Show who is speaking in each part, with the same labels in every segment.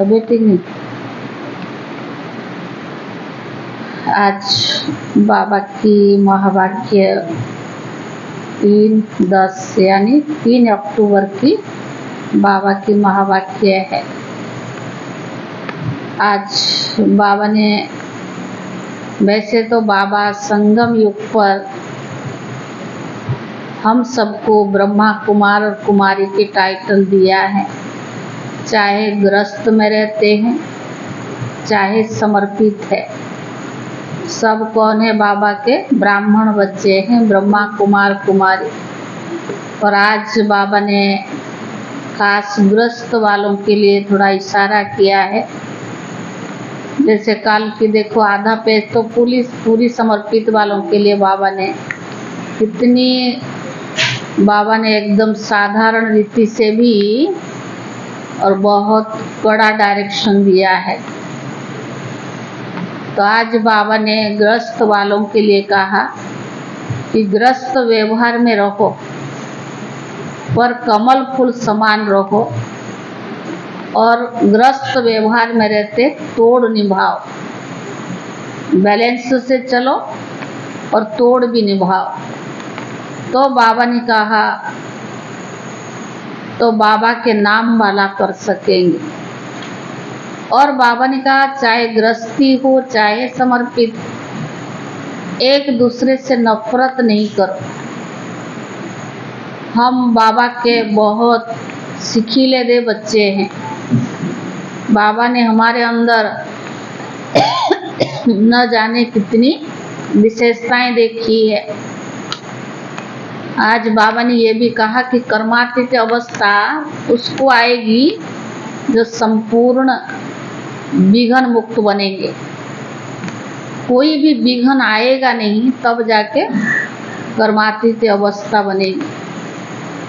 Speaker 1: तबीयत ठीक नहीं। आज बाबा की महावाक्य 3/10 यानी 3 अक्टूबर की बाबा की महावाक्य है। आज बाबा ने, वैसे तो बाबा संगम युग पर हम सबको ब्रह्मा कुमार और कुमारी की टाइटल दिया है, चाहे गृहस्थ में रहते हैं चाहे समर्पित है। सब कौन है? बाबा के ब्राह्मण बच्चे हैं, ब्रह्मा कुमार कुमारी। और आज बाबा ने खास गृहस्थ वालों के लिए थोड़ा इशारा किया है। जैसे काल की देखो आधा पेज तो पूरी समर्पित वालों के लिए बाबा ने कितनी, बाबा ने एकदम साधारण रीति से भी और बहुत बड़ा डायरेक्शन दिया है। तो आज बाबा ने गृहस्थ वालों के लिए कहा कि गृहस्थ व्यवहार में रहो पर कमल फूल समान रहो, और गृहस्थ व्यवहार में रहते तोड़ निभाओ, बैलेंस से चलो और तोड़ भी निभाओ। तो बाबा ने कहा तो बाबा के नाम वाला कर सकेंगे। और बाबा ने कहा चाहे गृहस्थी हो चाहे समर्पित, एक दूसरे से नफरत नहीं करो। हम बाबा के बहुत सिखीले दे बच्चे हैं। बाबा ने हमारे अंदर न जाने कितनी विशेषताएं देखी है। आज बाबा ने ये भी कहा कि कर्मातीत अवस्था उसको आएगी जो संपूर्ण विघ्न मुक्त बनेंगे। कोई भी विघ्न आएगा नहीं तब जाके कर्मातीत अवस्था बनेगी।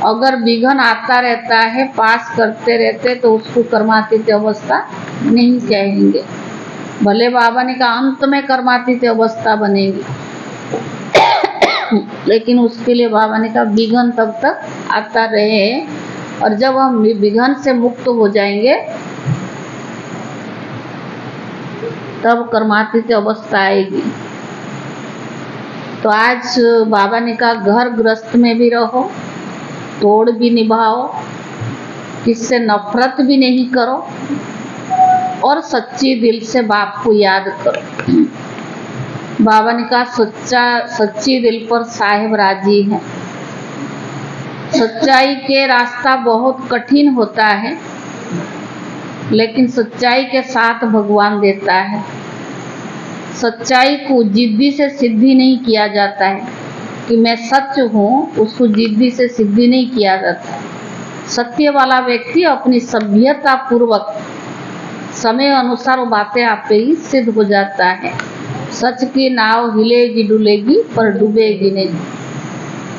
Speaker 1: अगर विघ्न आता रहता है, पास करते रहते, तो उसको कर्मातीत अवस्था नहीं कहेंगे। भले बाबा ने कहा अंत में कर्मातीत अवस्था बनेगी, लेकिन उसके लिए बाबा ने कहा विघ्न तब तक आता रहे, और जब हम विघ्न से मुक्त हो जाएंगे तब कर्मातीत अवस्था आएगी। तो आज बाबा ने कहा घर गृहस्थ में भी रहो, तोड़ भी निभाओ, किससे नफरत भी नहीं करो, और सच्ची दिल से बाप को याद करो। बाबा ने कहा सच्ची दिल पर साहिब राजी है। सच्चाई के रास्ता बहुत कठिन होता है, लेकिन सच्चाई के साथ भगवान देता है। सच्चाई को जिद्दी से सिद्धि नहीं किया जाता है कि मैं सच हूँ, उसको जिद्दी से सिद्धि नहीं किया जाता। सत्य वाला व्यक्ति अपनी सभ्यता पूर्वक समय अनुसार बातें आप पे ही सिद्ध हो जाता है। सच की नाव हिलेगी डुलेगी पर डूबेगी नहीं।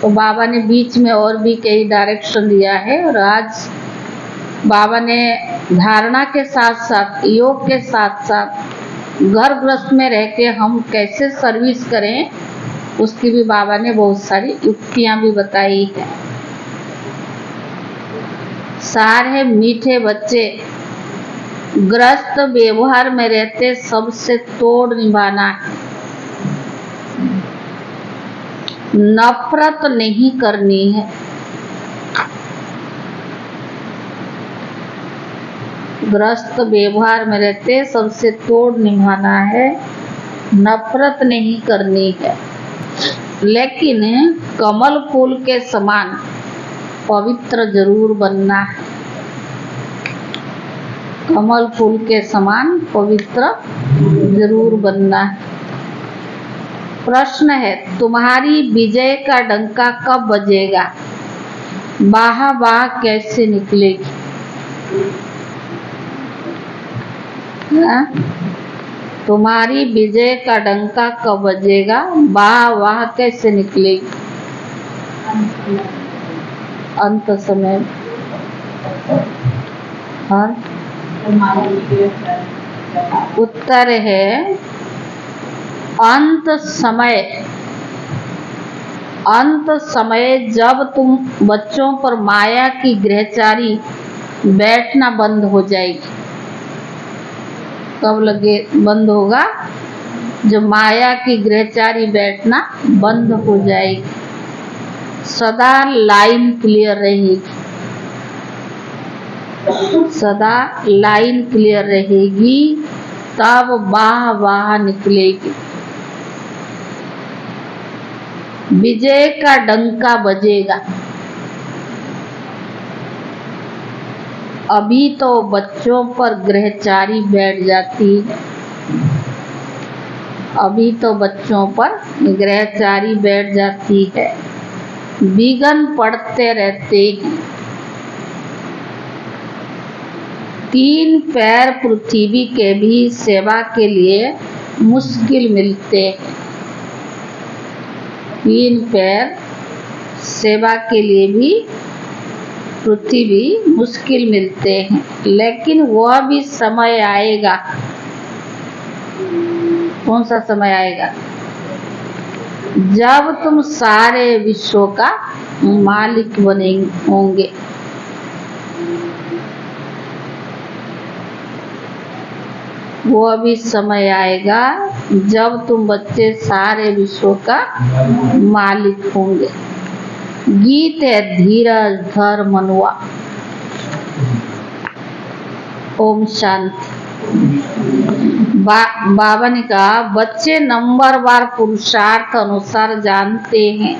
Speaker 1: तो बाबा ने बीच में और भी कई डायरेक्शन दिया है। और आज बाबा ने धारणा के साथ साथ, योग के साथ साथ घर गृहस्थ में रह के हम कैसे सर्विस करें, उसकी भी बाबा ने बहुत सारी युक्तियां भी बताई है। सार है मीठे बच्चे, गृहस्थ व्यवहार में रहते सबसे तोड़ निभाना है, नफरत नहीं करनी है। गृहस्थ व्यवहार में रहते सबसे तोड़ निभाना है, नफरत नहीं करनी है, लेकिन कमल फूल के समान पवित्र जरूर बनना है। कमल फूल के समान पवित्र जरूर बनना है। प्रश्न है तुम्हारी विजय का डंका कब बजेगा? बाहा बाह कैसे निकलेगी? तुम्हारी विजय का डंका कब बजेगा? वाह वाह कैसे निकलेगी? अंत समय। और उत्तर है अंत समय। अंत समय जब तुम बच्चों पर माया की ग्रहचारी बैठना बंद हो जाएगी, कब लगे बंद होगा? जो माया की गृहचारी बैठना बंद हो जाएगी, सदा लाइन क्लियर रहेगी, सदा लाइन क्लियर रहेगी, तब वाह वाह निकलेगी। विजय का डंका बजेगा। अभी तो बच्चों पर गृहचारी बैठ जाती है, अभी तो बच्चों पर गृहचारी बैठ जाती है, विघ्न पड़ते रहते हैं। 3 पैर पृथ्वी के भी सेवा के लिए मुश्किल मिलते हैं, 3 पैर सेवा के लिए भी पृथ्वी मुश्किल मिलते हैं, लेकिन वह भी समय आएगा। कौन सा समय आएगा? जब तुम सारे विश्व का मालिक बने होंगे। वो भी समय आएगा जब तुम बच्चे सारे विश्व का मालिक होंगे। गीत है धीरज धर मनुआ। ओम शांति। बाबा ने कहा बच्चे नंबरवार पुरुषार्थ अनुसार जानते हैं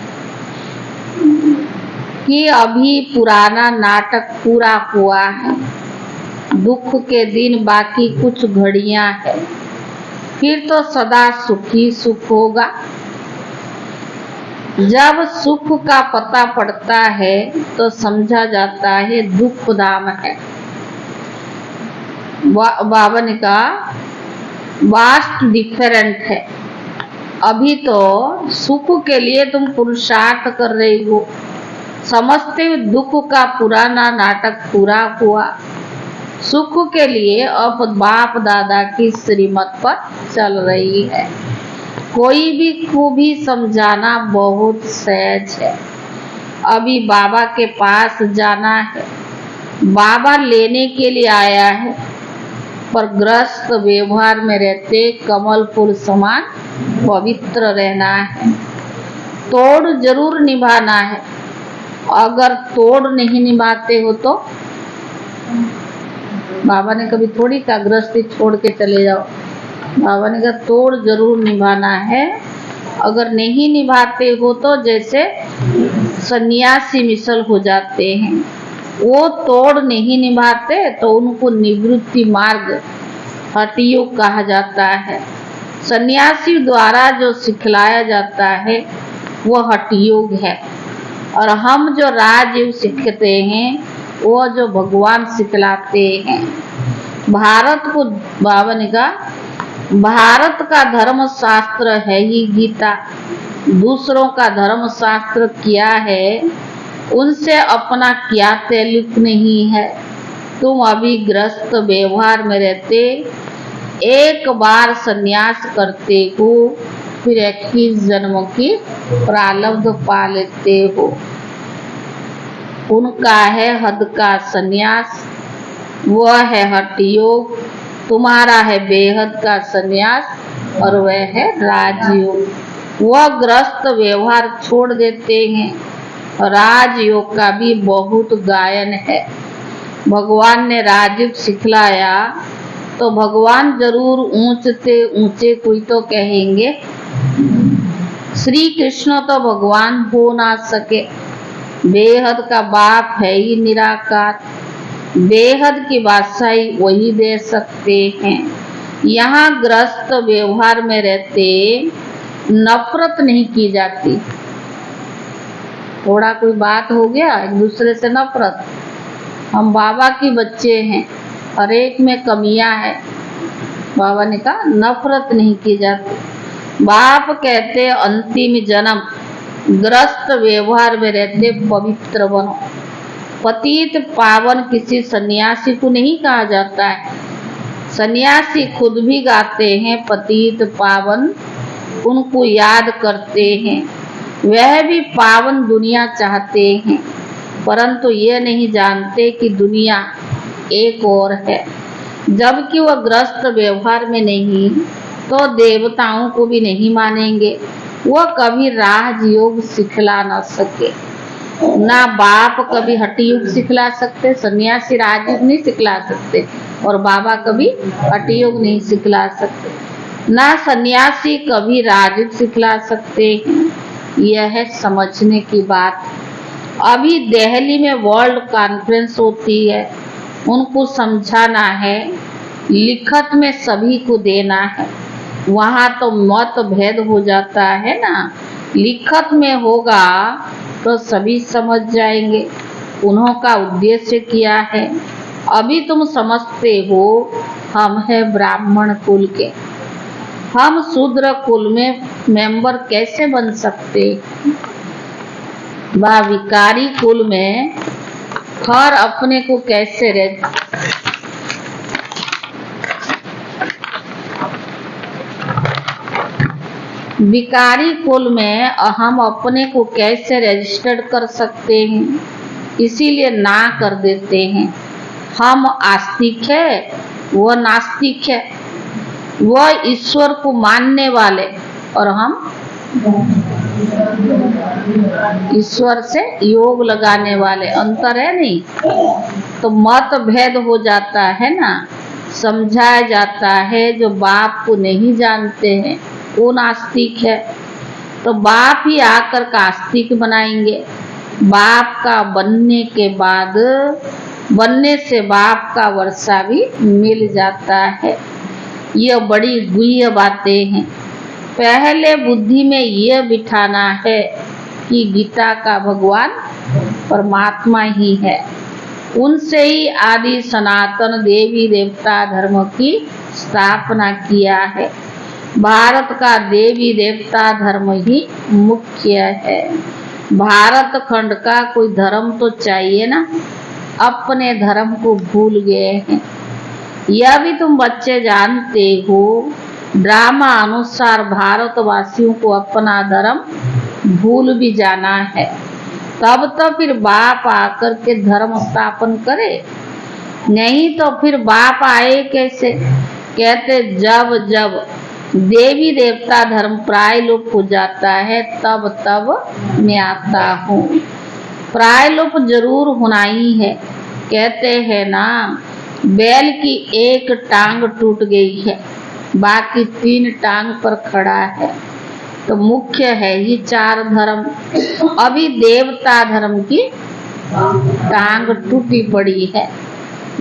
Speaker 1: कि अभी पुराना नाटक पूरा हुआ है, दुख के दिन बाकी कुछ घड़ियां हैं, फिर तो सदा सुखी सुख होगा। जब सुख का पता पड़ता है तो समझा जाता है दुख धाम है। बाबा ने कहा वास्ट डिफरेंट है। अभी तो सुख के लिए तुम पुरुषार्थ कर रही हो, समझते हो दुख का पुराना नाटक पूरा हुआ। सुख के लिए अब बाप दादा की श्रीमत पर चल रही है। कोई भी खूबी समझाना बहुत सहज है। अभी बाबा के पास जाना है, बाबा लेने के लिए आया है, पर ग्रस्त व्यवहार में रहते कमल फूल समान पवित्र रहना है। तोड़ जरूर निभाना है। अगर तोड़ नहीं निभाते हो तो बाबा ने कभी थोड़ी कहा गृहस्थी छोड़ के चले जाओ। बाबा ने कहा तोड़ जरूर निभाना है। अगर नहीं निभाते हो तो जैसे सन्यासी मिसल हो जाते हैं, वो तोड़ नहीं निभाते तो उनको निवृत्ति मार्ग हठयोग कहा जाता है। सन्यासी द्वारा जो सिखलाया जाता है वह हठयोग है, और हम जो राजयोग सीखते हैं वो जो भगवान सिखलाते हैं। भारत को बाबा ने कहा भारत का धर्म शास्त्र है ही गीता। दूसरों का धर्म शास्त्र क्या है, उनसे अपना क्या ताल्लुक नहीं है। तुम अभी ग्रस्त व्यवहार में रहते एक बार संन्यास करते हो, फिर 21 जन्मों की प्रारब्ध पा लेते हो। उनका है हद का संन्यास, वह है हठयोग। तुम्हारा है बेहद का संन्यास, और वह है राजयोग। वह ग्रस्त व्यवहार छोड़ देते हैं। राजयोग का भी बहुत गायन है। भगवान ने राजयोग सिखलाया तो भगवान जरूर ऊंचे ऊंचे कोई तो कहेंगे। श्री कृष्ण तो भगवान हो ना सके, बेहद का बाप है ही निराकार। बेहद की बादशाही वही दे सकते हैं। यहाँ ग्रस्त व्यवहार में रहते नफरत नहीं की जाती। थोड़ा कोई बात हो गया एक दूसरे से नफरत। हम बाबा के बच्चे हैं, हर एक में कमियां हैं। बाबा ने कहा नफरत नहीं की जाती। बाप कहते अंतिम जन्म ग्रस्त व्यवहार में रहते पवित्र बनो। पतित पावन किसी सन्यासी को नहीं कहा जाता है। सन्यासी खुद भी गाते हैं पतित पावन, उनको याद करते हैं। वह भी पावन दुनिया चाहते हैं, परंतु ये नहीं जानते कि दुनिया एक और है। जबकि वह ग्रस्त व्यवहार में नहीं तो देवताओं को भी नहीं मानेंगे। वह कभी राजयोग सिखला न सके, ना बाप कभी हठी युग सिखला सकते, सन्यासी राजयोग नहीं सिखला सकते और बाबा कभी हठी युग नहीं सिखला सकते, ना सन्यासी कभी राजयोग सिखला सकते हैं। यह है समझने की बात। अभी दिल्ली में वर्ल्ड कॉन्फ्रेंस होती है, उनको समझाना है, लिखत में सभी को देना है। वहाँ तो मतभेद हो जाता है ना, लिखत में होगा तो सभी समझ जाएंगे उन्होंका उद्देश्य क्या है। अभी तुम समझते हो हम है ब्राह्मण कुल के, हम शूद्र कुल में मेंबर कैसे बन सकते, व विकारी कुल में खर अपने को कैसे विकारी कुल में हम अपने को कैसे रजिस्टर्ड कर सकते हैं, इसीलिए ना कर देते हैं। हम आस्तिक है, वह नास्तिक है, वह ईश्वर को मानने वाले और हम ईश्वर से योग लगाने वाले, अंतर है नहीं। तो मतभेद हो जाता है ना, समझाया जाता है। जो बाप को नहीं जानते हैं वो नास्तिक है, तो बाप ही आकर का आस्तिक बनाएंगे। बाप का बनने से बाप का वर्षा भी मिल जाता है। यह बड़ी गुह्य बातें हैं। पहले बुद्धि में यह बिठाना है कि गीता का भगवान परमात्मा ही है, उनसे ही आदि सनातन देवी देवता धर्म की स्थापना किया है। भारत का देवी देवता धर्म ही मुख्य है। भारत खंड का कोई धर्म तो चाहिए ना, अपने धर्म को भूल गए हैं। यह भी तुम बच्चे जानते हो। ड्रामा अनुसार भारतवासियों को अपना धर्म भूल भी जाना है, तब तो फिर बाप आकर के धर्म स्थापन करे, नहीं तो फिर बाप आए कैसे। कहते जब जब देवी देवता धर्म प्रायलोप हो जाता है तब तब मैं आता हूँ। प्रायलोप जरूर होना ही है। कहते हैं ना, बैल की एक टांग टूट गई है, बाकी 3 टांग पर खड़ा है। तो मुख्य है ये 4 धर्म। अभी देवता धर्म की टांग टूटी पड़ी है,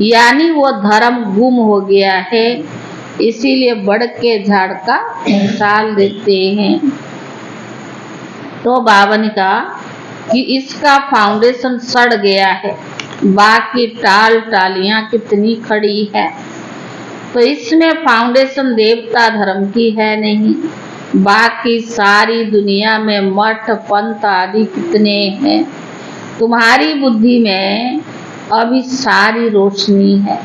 Speaker 1: यानी वो धर्म गुम हो गया है, इसीलिए बढ़ के झाड़ का डाल देते हैं। तो बाबा ने कहा कि इसका फाउंडेशन सड़ गया है, बाकी टालियां कितनी खड़ी है। तो इसमें फाउंडेशन देवता धर्म की है नहीं, बाकी सारी दुनिया में मठ पंथ आदि कितने हैं। तुम्हारी बुद्धि में अभी सारी रोशनी है।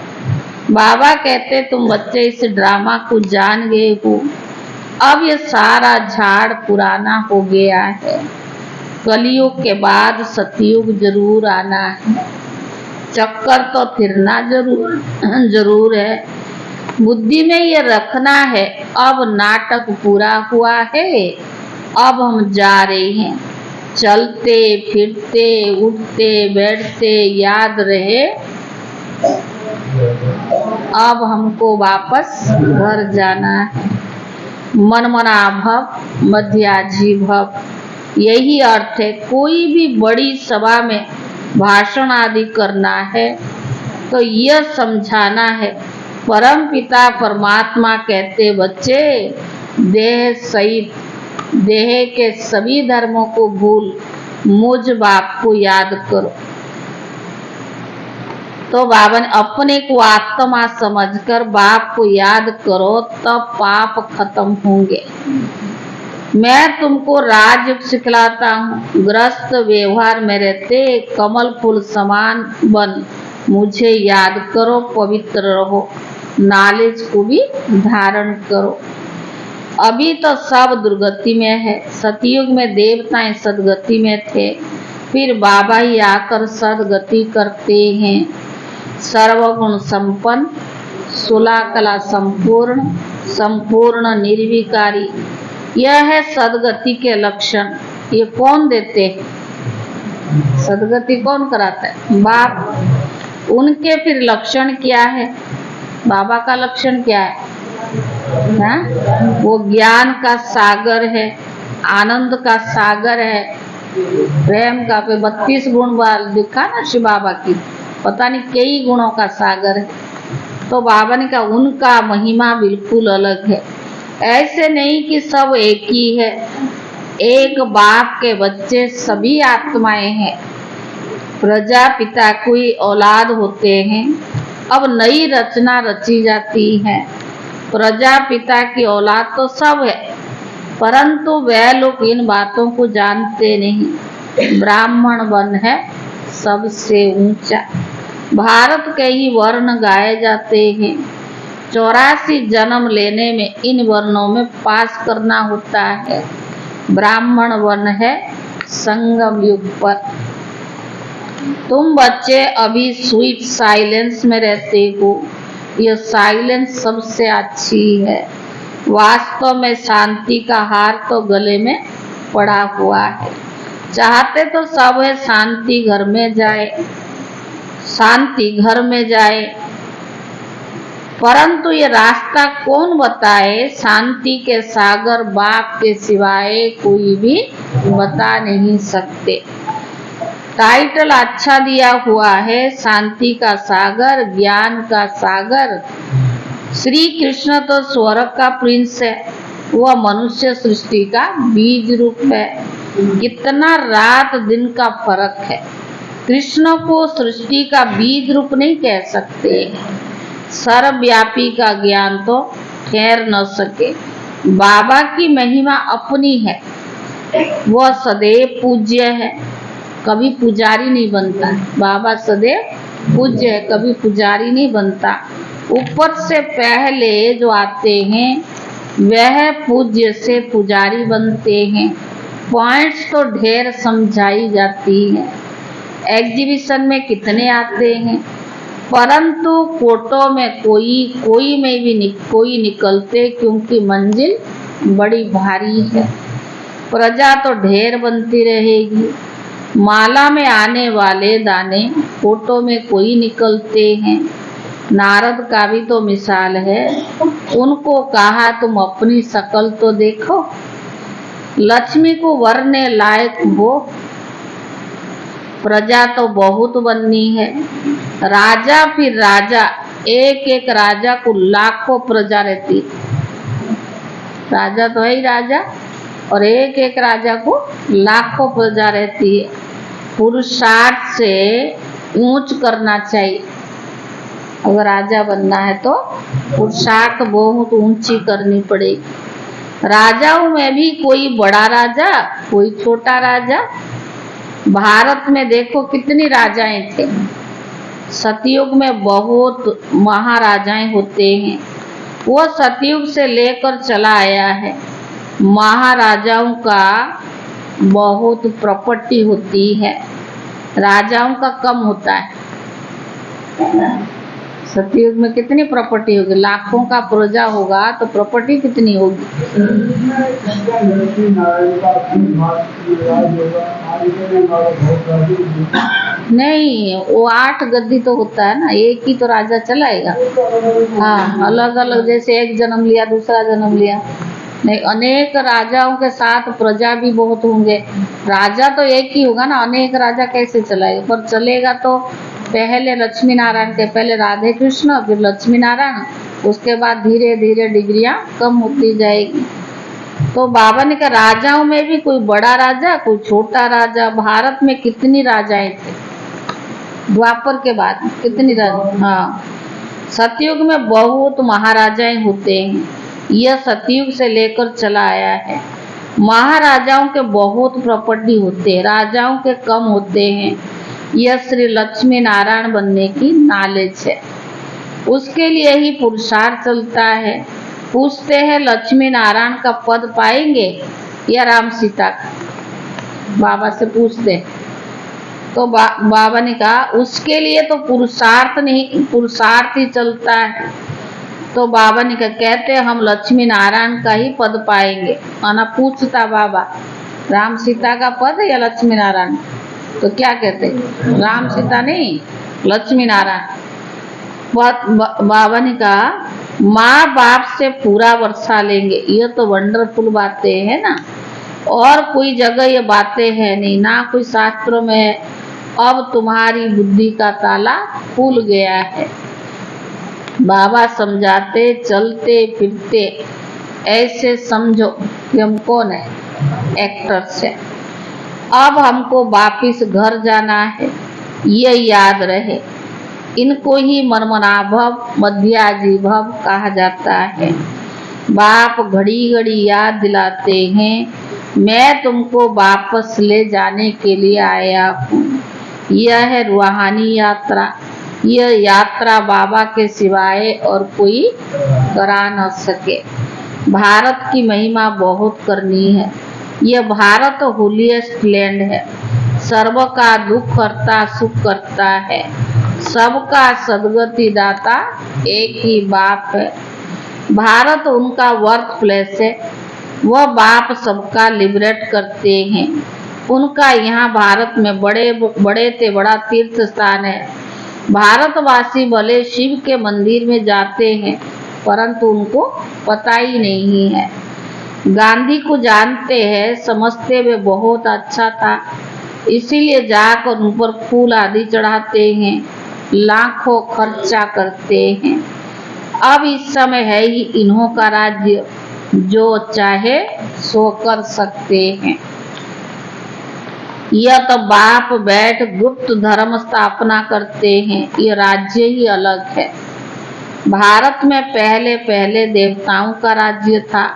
Speaker 1: बाबा कहते तुम बच्चे इस ड्रामा को जान गए हो, अब ये सारा झाड़ पुराना हो गया है। कलयुग के बाद सतयुग जरूर आना है, चक्कर तो फिरना जरूर है। बुद्धि में ये रखना है, अब नाटक पूरा हुआ है, अब हम जा रहे हैं। चलते फिरते उठते बैठते याद रहे, अब हमको वापस घर जाना है। मनमना भव मध्याजी भव, यही अर्थ है। कोई भी बड़ी सभा में भाषण आदि करना है तो यह समझाना है, परम पिता परमात्मा कहते बच्चे देह सहित देह के सभी धर्मों को भूल मुझ बाप को याद करो। तो बाबा ने अपने को आत्मा समझकर बाप को याद करो, तब पाप खत्म होंगे। मैं तुमको राजयोग सिखलाता हूँ, ग्रस्त व्यवहार में रहते कमल फूल समान बन मुझे याद करो, पवित्र रहो, नॉलेज को भी धारण करो। अभी तो सब दुर्गति में है। सतयुग में देवताएं सदगति में थे, फिर बाबा ही आकर सदगति करते हैं। सर्वगुण संपन्न 16 कला संपूर्ण, संपूर्ण निर्विकारी, यह है सदगति के लक्षण। ये कौन देते हैं? सदगति कौन कराता है? बाप। उनके फिर लक्षण क्या है? बाबा का लक्षण क्या है? वो ज्ञान का सागर है, आनंद का सागर है, प्रेम का। पे 32 गुण दिखा ना शिव बाबा की, पता नहीं कई गुणों का सागर है। तो बाबा ने कहा उनका महिमा बिल्कुल अलग है। ऐसे नहीं कि सब एक ही है, एक बाप के बच्चे सभी आत्माएं हैं। प्रजापिता कोई औलाद होते हैं, अब नई रचना रची जाती है। प्रजापिता की औलाद तो सब है, परंतु वह लोग इन बातों को जानते नहीं। ब्राह्मण वन है सबसे ऊंचा। भारत के ही वर्ण गाए जाते हैं। 84 जन्म लेने में इन वर्णों में पास करना होता है। ब्राह्मण वर्ण है संगम युग पर। तुम बच्चे अभी स्वीट साइलेंस में रहते हो। यह साइलेंस सबसे अच्छी है। वास्तव में शांति का हार तो गले में पड़ा हुआ है। चाहते तो सब है शांति घर में जाए, शांति घर में जाए, परंतु ये रास्ता कौन बताए? शांति के सागर बाप के सिवाय कोई भी बता नहीं सकते। टाइटल अच्छा दिया हुआ है, शांति का सागर, ज्ञान का सागर। श्री कृष्ण तो स्वर्ग का प्रिंस है, वह मनुष्य सृष्टि का बीज रूप है। कितना रात दिन का फर्क है। कृष्ण को सृष्टि का बीज रूप नहीं कह सकते। सर्वव्यापी का ज्ञान तो ठहर न सके। बाबा की महिमा अपनी है, वह सदैव पूज्य है, कभी पुजारी नहीं बनता। बाबा सदैव पूज्य है, कभी पुजारी नहीं बनता। ऊपर से पहले जो आते हैं वह पूज्य से पुजारी बनते हैं। पॉइंट्स तो ढेर समझाई जाती हैं। एग्जीबिशन में कितने आते हैं, परंतु फोटो में कोई में भी कोई निकलते, क्योंकि मंजिल बड़ी भारी है। प्रजा तो ढेर बनती रहेगी। माला में आने वाले दाने फोटो में कोई निकलते हैं। नारद का भी तो मिसाल है। उनको कहा तुम अपनी शकल तो देखो, लक्ष्मी को वरने लायक हो। प्रजा तो बहुत बननी है। राजा फिर राजा, एक एक राजा को लाखों प्रजा रहती। राजा तो है ही राजा, और एक एक राजा को लाखों प्रजा रहती है। पुरुषार्थ से ऊंच करना चाहिए। अगर राजा बनना है तो पुरुषार्थ बहुत ऊंची करनी पड़ेगी। राजाओं में भी कोई बड़ा राजा, कोई छोटा राजा। भारत में देखो कितनी राजाएं थे। सतयुग में बहुत महाराजाएं होते हैं। वो सतयुग से लेकर चला आया है। महाराजाओं का बहुत प्रॉपर्टी होती है, राजाओं का कम होता है। सतयुग में कितनी प्रॉपर्टी होगी? लाखों का प्रजा होगा तो प्रॉपर्टी कितनी होगी? नहीं, वो 8 गद्दी तो होता है ना, एक ही तो राजा चलाएगा। हाँ, अलग अलग, जैसे एक जन्म लिया दूसरा जन्म लिया, नहीं, अनेक राजाओं के साथ प्रजा भी बहुत होंगे। राजा तो एक ही होगा ना, अनेक राजा कैसे चलाएगा? पर चलेगा तो पहले लक्ष्मी नारायण के, पहले राधे कृष्ण, फिर लक्ष्मी नारायण, उसके बाद धीरे धीरे डिग्रियां कम होती जाएगी। तो बाबा ने कहा राजाओं में भी कोई बड़ा राजा, कोई छोटा राजा। भारत में कितनी राजाएं थे द्वापर के बाद, कितनी राजा। हाँ, सतयुग में बहुत महाराजाएं होते हैं। यह सतयुग से लेकर चला आया है। महाराजाओं के बहुत प्रॉपर्टी होते हैं, राजाओं के कम होते हैं। यह श्री लक्ष्मी नारायण बनने की नॉलेज है। उसके लिए ही पुरुषार्थ चलता है। पूछते हैं लक्ष्मी नारायण का पद पाएंगे या राम सीता का? बाबा से पूछते, तो बाबा ने कहा उसके लिए तो पुरुषार्थ नहीं, पुरुषार्थ ही चलता है। तो बाबा ने कहा, कहते हम लक्ष्मी नारायण का ही पद पाएंगे। माना पूछता बाबा, राम सीता का पद या लक्ष्मी नारायण? तो क्या कहते, राम सीता नहीं, लक्ष्मी नारायण। बाबा ने कहा, माँ बाप से पूरा वर्षा लेंगे। ये तो वंडरफुल बातें है ना, और कोई जगह ये बातें है नहीं, ना कोई शास्त्रों में। अब तुम्हारी बुद्धि का ताला खुल गया है। बाबा समझाते, चलते फिरते ऐसे समझो कि हम कौन है, एक्टर्स है। अब हमको वापिस घर जाना है, ये याद रहे। इनको ही मर्मनाभव मध्याजीभव कहा जाता है। बाप घड़ी घड़ी याद दिलाते हैं, मैं तुमको वापस ले जाने के लिए आया हूँ। यह है रूहानी यात्रा। यह यात्रा बाबा के सिवाय और कोई करा न सके। भारत की महिमा बहुत करनी है। यह भारत होलीएस्ट लैंड है। सर्व का दुख करता, सुख करता है। सबका सदगति दाता एक ही बाप है। भारत उनका वर्क प्लेस है। वह बाप सबका लिबरेट करते हैं। उनका यहाँ भारत में बड़े से बड़ा तीर्थ स्थान है। भारतवासी भले शिव के मंदिर में जाते हैं, परंतु उनको पता ही नहीं है। गांधी को जानते हैं, समझते वे बहुत अच्छा था, इसीलिए जाकर उन पर फूल आदि चढ़ाते हैं, लाखों खर्चा करते हैं। अब इस समय है ही इन्हों का राज्य, जो चाहे सो कर सकते हैं। यह तो बाप बैठ गुप्त धर्म स्थापना करते हैं। ये राज्य ही अलग है। भारत में पहले पहले देवताओं का राज्य था।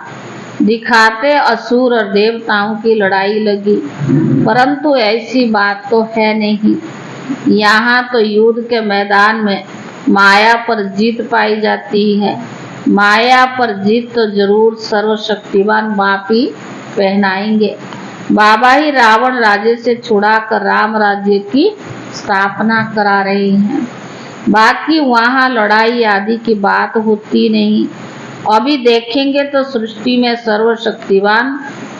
Speaker 1: दिखाते असुर और देवताओं की लड़ाई लगी, परंतु ऐसी बात तो है नहीं। यहाँ तो युद्ध के मैदान में माया पर जीत पाई जाती है। माया पर जीत तो जरूर सर्वशक्तिवान बाप ही पहनाएंगे। बाबा ही रावण राज्य से छुड़ाकर राम राज्य की स्थापना करा रहे हैं। बाकी वहाँ लड़ाई आदि की बात होती नहीं। अभी देखेंगे तो सृष्टि में सर्वशक्तिवान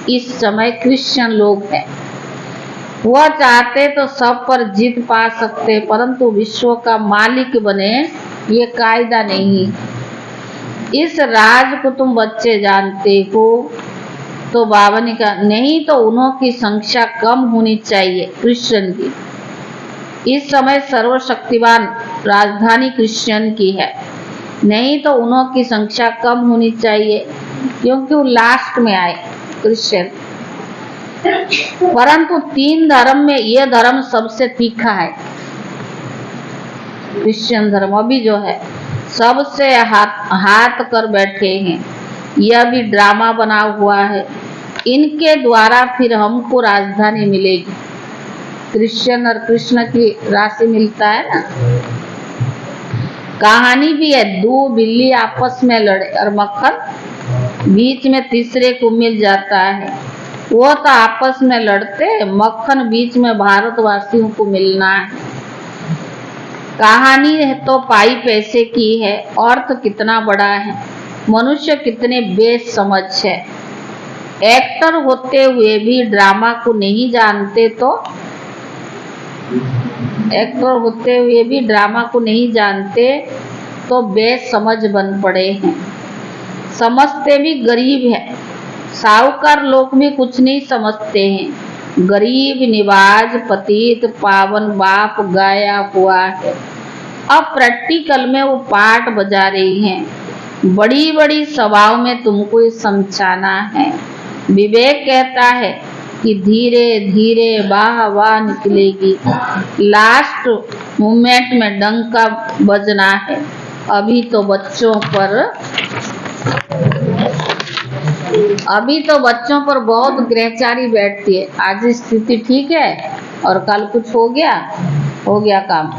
Speaker 1: इस समय क्रिश्चियन लोग हैं। वह चाहते तो सब पर जीत पा सकते, परंतु विश्व का मालिक बने ये कायदा नहीं। इस राज को तुम बच्चे जानते हो। तो बाबा ने कहा, नहीं तो उन्हों की संख्या कम होनी चाहिए क्रिश्चियन की। इस समय सर्वशक्तिवान राजधानी क्रिश्चियन की है, नहीं तो उन्हों की संख्या कम होनी चाहिए, क्योंकि वो लास्ट में आए क्रिश्चियन। परंतु 3 धर्म में यह धर्म सबसे तीखा है। क्रिश्चियन धर्म अभी जो है सबसे हाथ कर बैठे हैं। यह भी ड्रामा बना हुआ है। इनके द्वारा फिर हमको राजधानी मिलेगी। कृष्ण और कृष्ण की राशि मिलता है ना। कहानी भी है, 2 बिल्ली आपस में लड़े और मक्खन बीच में तीसरे को मिल जाता है। वो तो आपस में लड़ते, मक्खन बीच में भारतवासियों को मिलना है। कहानी है तो पाई पैसे की है। अर्थ कितना बड़ा है, मनुष्य कितने बेसमझ है। एक्टर होते हुए भी ड्रामा को नहीं जानते तो बेसमझ बन पड़े हैं। समझते भी गरीब है। साहूकार लोग भी कुछ नहीं समझते हैं। गरीब निवाज पतित पावन बाप गाया हुआ है। अब प्रैक्टिकल में वो पाठ बजा रही हैं। बड़ी बड़ी सभाओं में तुमको ये समझाना है। विवेक कहता है कि धीरे धीरे वाह वाह निकलेगी, लास्ट मोमेंट में डंका बजना है। अभी तो बच्चों पर बहुत ग्रहचारी बैठती है। आज स्थिति ठीक है और कल कुछ हो गया काम।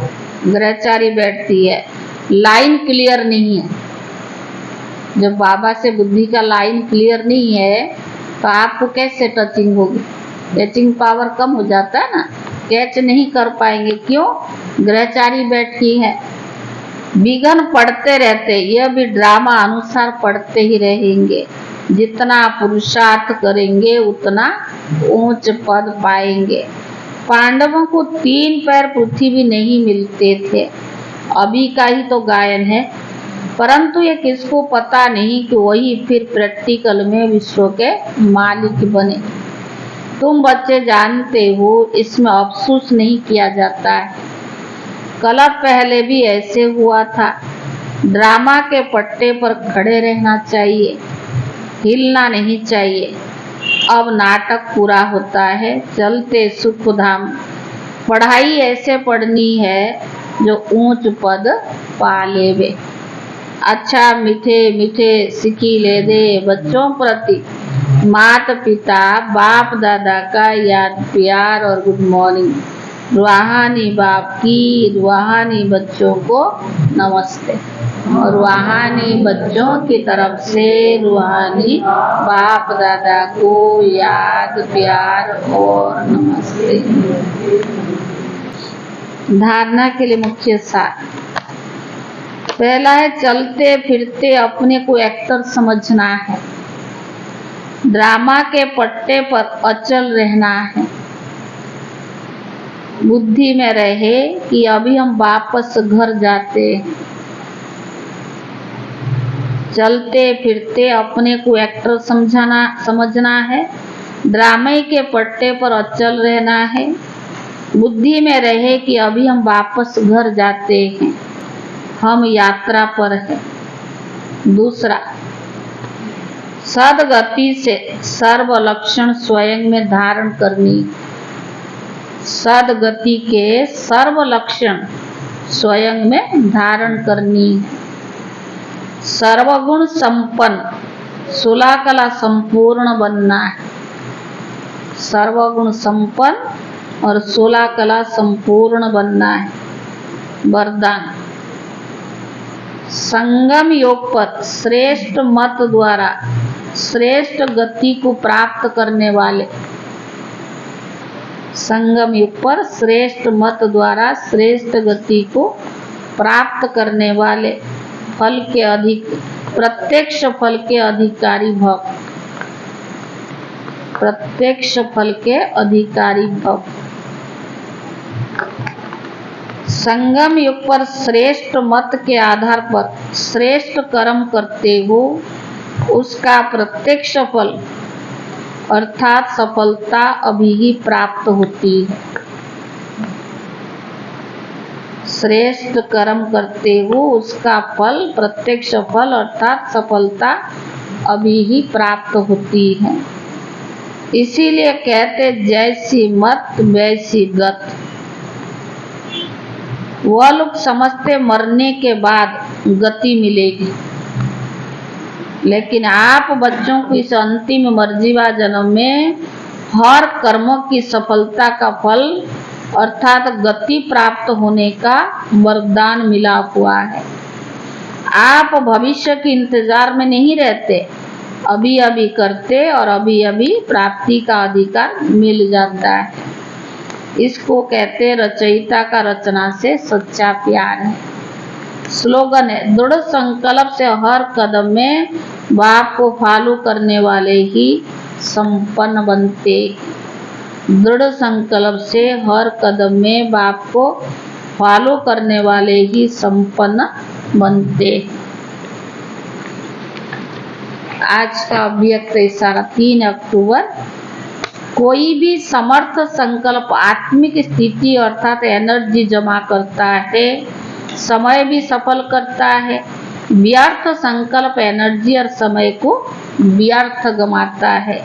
Speaker 1: ग्रहचारी बैठती है, लाइन क्लियर नहीं है। जब बाबा से बुद्धि का लाइन क्लियर नहीं है तो आपको कैसे टचिंग होगी? टचिंग पावर कम हो जाता है ना, कैच नहीं कर पाएंगे। क्यों? ग्रहचारी बैठी है। विघ्न पढ़ते रहते, यह भी ड्रामा अनुसार पढ़ते ही रहेंगे। जितना पुरुषार्थ करेंगे उतना ऊंच पद पाएंगे। पांडवों को 3 पैर पृथ्वी नहीं मिलते थे, अभी का ही तो गायन है। परंतु ये किसको पता नहीं कि वही फिर प्रैक्टिकल में विश्व के मालिक बने। तुम बच्चे जानते हो, इसमें अफसोस नहीं किया जाता है। कल पहले भी ऐसे हुआ था। ड्रामा के पट्टे पर खड़े रहना चाहिए, हिलना नहीं चाहिए। अब नाटक पूरा होता है, चलते सुखधाम। पढ़ाई ऐसे पढ़नी है जो ऊंच पद पा लेवे। अच्छा मीठे मीठे सिखी ले दे बच्चों प्रति माता पिता बाप दादा का याद प्यार और गुड मॉर्निंग। रूहानी बाप की, रूहानी बच्चों को नमस्ते। और रूहानी बच्चों की तरफ से रूहानी बाप दादा को याद प्यार और नमस्ते। धारणा के लिए मुख्य सार। पहला है, चलते फिरते अपने को एक्टर समझना है। ड्रामा के पट्टे पर अचल रहना है। बुद्धि में रहे कि अभी हम वापस घर जाते हैं। चलते फिरते अपने को एक्टर समझना है। ड्रामे के पट्टे पर अचल रहना है। बुद्धि में रहे कि अभी हम वापस घर जाते हैं, हम यात्रा पर हैं। दूसरा, सदगति से सर्व लक्षण स्वयं में धारण करनी। सदगति के सर्व लक्षण स्वयं में धारण करनी। सर्वगुण संपन्न 16 कला संपूर्ण बनना है। सर्वगुण संपन्न और 16 कला संपूर्ण बनना है। वरदान, संगम योग पर श्रेष्ठ मत द्वारा श्रेष्ठ गति को प्राप्त करने वाले। संगम युग पर श्रेष्ठ मत द्वारा श्रेष्ठ गति को प्राप्त करने वाले फल के प्रत्यक्ष फल के अधिकारी भव। प्रत्यक्ष फल के अधिकारी भव। संगम युग पर श्रेष्ठ मत के आधार पर श्रेष्ठ कर्म करते हो, उसका प्रत्यक्ष फल अर्थात सफलता अभी ही प्राप्त होती है। श्रेष्ठ कर्म करते हो, उसका फल प्रत्यक्ष फल अर्थात सफलता अभी ही प्राप्त होती है। इसीलिए कहते, जैसी मत वैसी गत। वह लोग समझते मरने के बाद गति मिलेगी, लेकिन आप बच्चों को इस अंतिम मर्जीवा जन्म में हर कर्मों की सफलता का फल अर्थात गति प्राप्त होने का वरदान मिला हुआ है। आप भविष्य के इंतजार में नहीं रहते, अभी अभी करते और अभी अभी प्राप्ति का अधिकार मिल जाता है। इसको कहते रचयिता का रचना से सच्चा प्यार है। स्लोगन है, दृढ़ संकल्प से हर कदम में बाप को फॉलो करने वाले ही संपन्न बनते। दृढ़ संकल्प से हर कदम में बाप को फॉलो करने वाले ही संपन्न बनते। आज का अव्यक्त इशारा 3 अक्टूबर। कोई भी समर्थ संकल्प आत्मिक स्थिति अर्थात एनर्जी जमा करता है, समय भी सफल करता है। व्यर्थ संकल्प एनर्जी और समय को व्यर्थ गमाता है।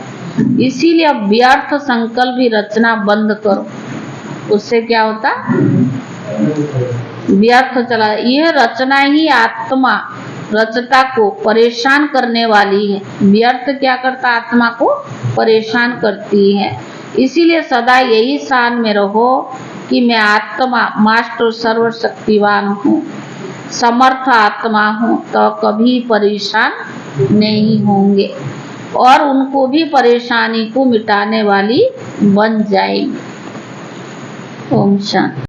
Speaker 1: इसीलिए अब व्यर्थ संकल्प भी रचना बंद करो। उससे क्या होता? व्यर्थ चला। यह रचना ही आत्मा रचता को परेशान करने वाली है। व्यर्थ क्या करता? आत्मा को परेशान करती है। इसीलिए सदा यही शान में रहो कि मैं आत्मा मास्टर सर्वशक्तिवान हूँ, समर्थ आत्मा हूँ, तो कभी परेशान नहीं होंगे और उनको भी परेशानी को मिटाने वाली बन जाएंगे। ओम शांति।